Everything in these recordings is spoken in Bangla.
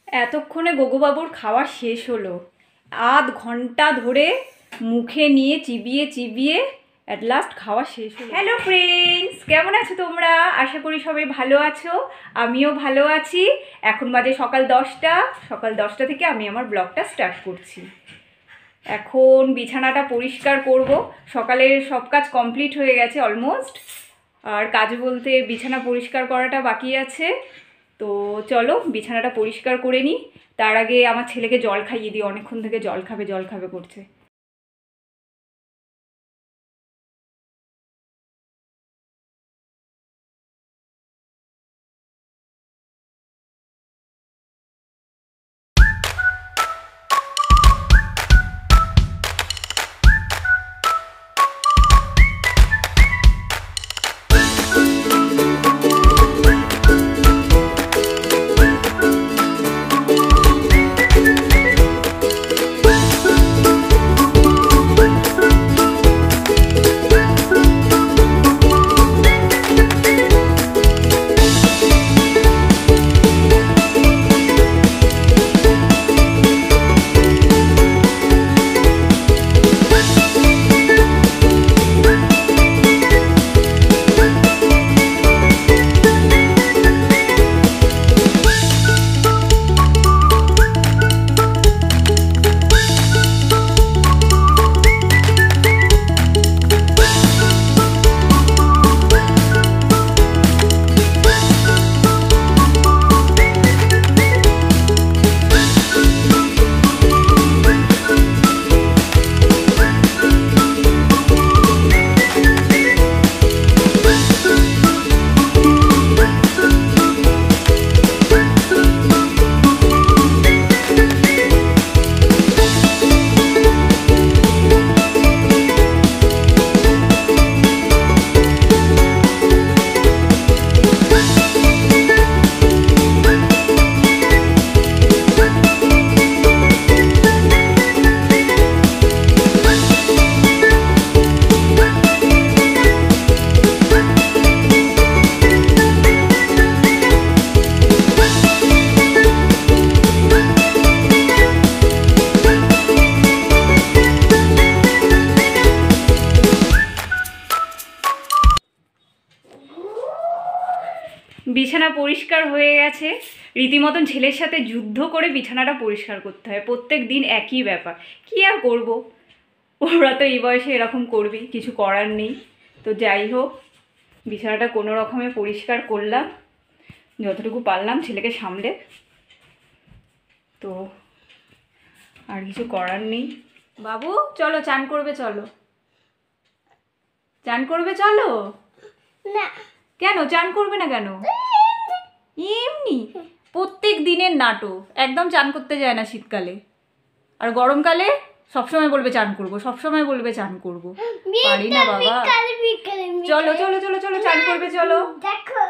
এতক্ষণে গোগোবাবুর খাওয়া শেষ হলো। আধ ঘন্টা ধরে মুখে নিয়ে চিবিয়ে চিবিয়ে অ্যাট লাস্ট খাওয়া শেষ হলো। হ্যালো ফ্রেন্ডস, কেমন আছো তোমরা? আশা করি সবাই ভালো আছো, আমিও ভালো আছি। এখন বাজে সকাল 10টা। সকাল 10টা থেকে আমি আমার ব্লগটা স্টার্ট করছি। এখন বিছানাটা পরিষ্কার করব। সকালের সব কাজ কমপ্লিট হয়ে গেছে অলমোস্ট, আর কাজ বলতে বিছানা পরিষ্কার করাটা বাকি আছে। তো চলো বিছানাটা পরিষ্কার করে নিই। তার আগে আমার ছেলেকে জল খাইয়ে দিই, অনেকক্ষণ থেকে জল খাবে করছে। বিছানা পরিষ্কার হয়ে গেছে। রীতিমতন ছেলের সাথে যুদ্ধ করে বিছানাটা পরিষ্কার করতে হয়, প্রত্যেক দিন একই ব্যাপার। কি আর করব, ওরা তো এই বয়সে এরকম করবেই, কিছু করার নেই। তো যাই হোক, বিছানাটা কোনো রকমে পরিষ্কার করলাম যতটুকু পারলাম ছেলেকে সামলে। তো আর কিছু করার নেই। বাবু চলো চান করবে, চলো চান করবে, চলো। না, কেন চান করবে না কেন? এমনি প্রত্যেক দিনের নাটক, একদম চান করতে যায় না শীতকালে, আর গরমকালে সবসময় বলবে চান করব, সবসময় বলবে চান করব। পারি না বাবা। চলো চলো চলো চলো চান করবে, চলো। দেখো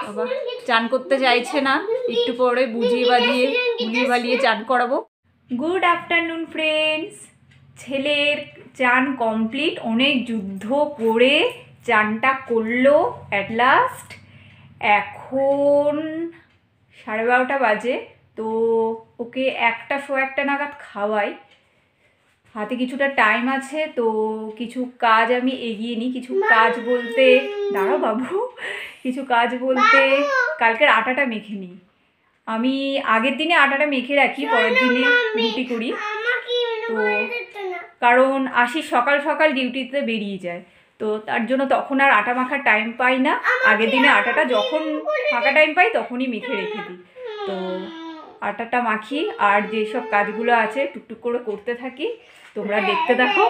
বাবা চান করতে চাইছে না, একটু পরে বুঝিয়ে বালিয়ে চান করাবো। Good afternoon friends. ছেলের চান কমপ্লিট, অনেক যুদ্ধ করে চানটা করলো অ্যাট লাস্ট। এখন 12:30 বাজে। তো ওকে 1টা নাগাদ খাওয়াই। হাতে কিছুটা টাইম আছে, তো কিছু কাজ আমি এগিয়ে নিই। কিছু কাজ বলতে, দাঁড়াও বাবু, কিছু কাজ বলতে কালকের আটাটা মেখে নিই। আমি আগের দিনে আটাটা মেখে রাখি, পরের দিনে রুটি করি। তো কারণ আসি সকাল সকাল ডিউটিতে বেরিয়ে যায়, তো তার জন্য তখন আর আটা মাখার টাইম পাই না। আগের দিনে আটাটা যখন ফাঁকা টাইম পাই তখনই মেখে রেখে দিই। তো আটাটা মাখি, আর যেসব কাজগুলো আছে টুকটুক করে করতে থাকি, তোমরা দেখতে দেখো।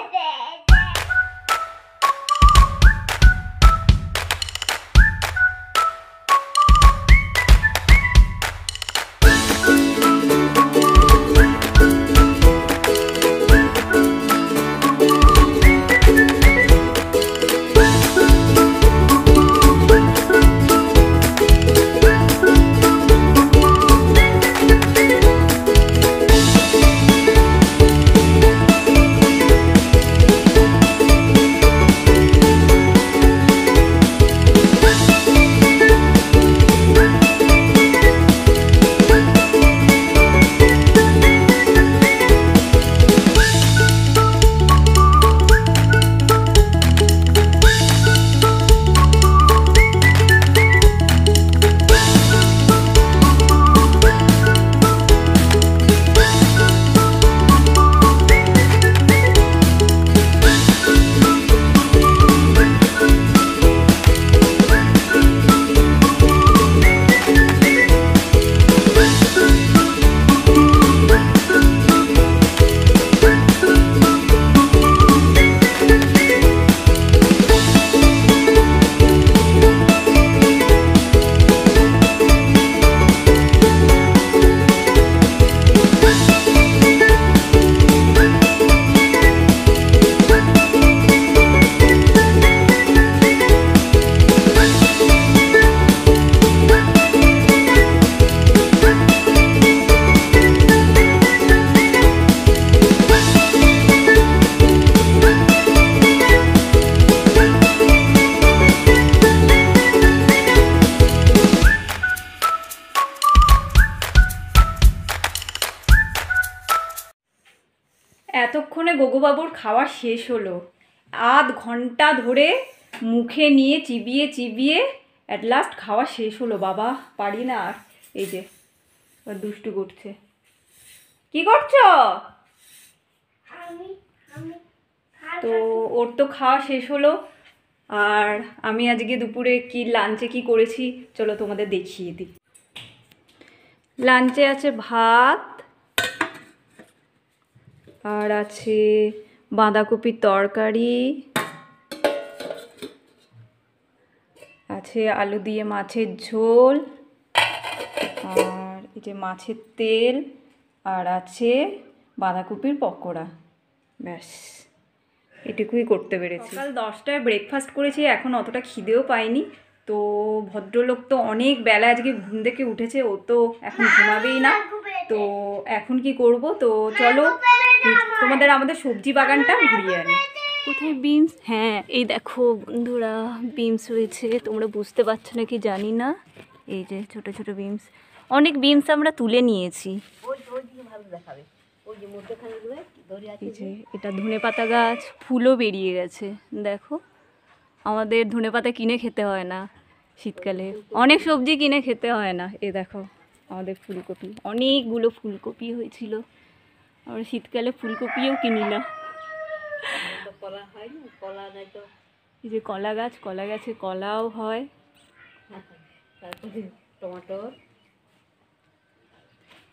এতক্ষণে গোগোবাবুর খাওয়া শেষ হলো। আধ ঘন্টা ধরে মুখে নিয়ে চিবিয়ে চিবিয়ে অ্যাট লাস্ট খাওয়া শেষ হলো। বাবা পারি না আর। এই যে দুষ্টু করছে। কি করছো? তো ওর তো খাওয়া শেষ হলো। আর আমি আজকে দুপুরে কি লাঞ্চে কি করেছি চলো তোমাদের দেখিয়ে দিই। লাঞ্চে আছে ভাত, আর আছে বাঁধাকপির তরকারি, আছে আলু দিয়ে মাছের ঝোল, আর এই যে মাছের তেল, আর আছে বাঁধাকপির পকোড়া। ব্যাস এটুকুই করতে পেরেছি। সকাল 10টায় ব্রেকফাস্ট করেছি, এখন অতটা খিদেও পাইনি। তো ভদ্রলোক তো অনেক বেলা আজকে ঘুম থেকে উঠেছে, ও তো এখন ঘুমাবেই না। তো এখন কি করব, তো চলো তোমাদের আমাদের সবজি বাগানটা ঘুরিয়ে আনি। কোথায় বিনস? হ্যাঁ এই দেখো বন্ধুরা, বিনস হয়েছে। তোমরা বুঝতে পারছো নাকি জানি না। এই যে ছোট ছোট বিনস, অনেক বিনস আমরা তুলে নিয়েছি। এই যে এটা ধনেপাতা গাছ, ফুলও বেরিয়ে গেছে। দেখো আমাদের ধনেপাতা কিনে খেতে হয় না শীতকালে, অনেক সবজি কিনে খেতে হয় না। এই দেখো আমাদের ফুলকপি, অনেকগুলো ফুলকপি হয়েছিল। আমরা শীতকালে ফুলকপিও কিনি না। এই যে কলা গাছ, কলা গাছে কলাও হয়। তারপরে টমেটোর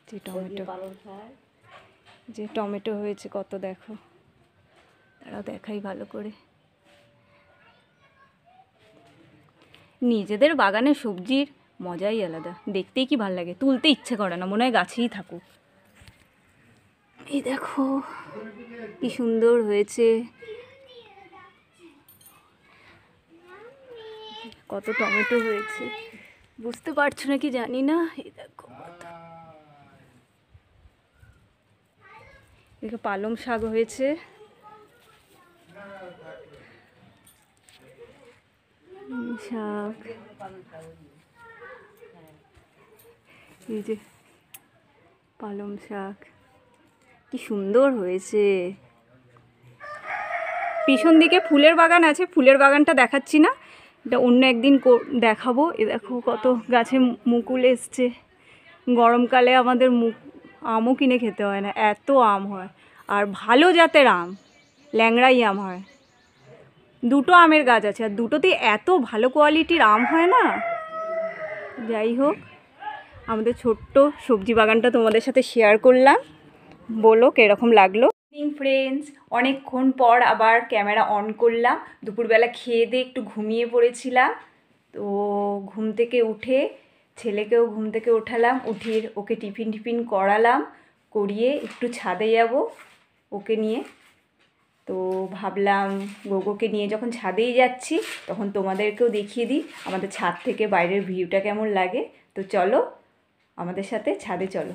যে টমেটো, যে টমেটো হয়েছে কত, দেখো তারা দেখাই ভালো করে। নিজেদের বাগানের সবজির মজাই আলাদা, দেখতেই কি ভালো লাগে, তুলতে ইচ্ছে করে না, মনে হয় গাছেই থাকুক। এই দেখো কি সুন্দর হয়েছে, কত টমেটো হয়েছে, বুঝতে পারছো নাকি জানি না। এই দেখো দেখো পালং শাক হয়েছে, শাক, এই যে পালং শাক কি সুন্দর হয়েছে। পিছন দিকে ফুলের বাগান আছে, ফুলের বাগানটা দেখাচ্ছি না, এটা অন্য একদিন দেখাবো। এ দেখো কত গাছে মুকুল এসছে। গরমকালে আমাদের আমও কিনে খেতে হয় না, এত আম হয়। আর ভালো জাতের আম, ল্যাংড়াই আম হয়। দুটো আমের গাছ আছে, আর দুটোতেই এত ভালো কোয়ালিটির আম হয় না। যাই হোক, আমাদের ছোট্ট সবজি বাগানটা তোমাদের সাথে শেয়ার করলাম, বলো কীরকম লাগলো। ফ্রেন্ডস, অনেকক্ষণ পর আবার ক্যামেরা অন করলাম। দুপুরবেলা খেয়ে দিয়ে একটু ঘুমিয়ে পড়েছিলাম। তো ঘুম থেকে উঠে ছেলেকেও ঘুম থেকে ওঠালাম, উঠিয়ে ওকে টিফিন করালাম, করিয়ে একটু ছাদে যাব ওকে নিয়ে। তো ভাবলাম গোগোকে নিয়ে যখন ছাদেই যাচ্ছি তখন তোমাদেরকেও দেখিয়ে দিই আমাদের ছাদ থেকে বাইরের ভিউটা কেমন লাগে। তো চলো আমাদের সাথে ছাদে চলো।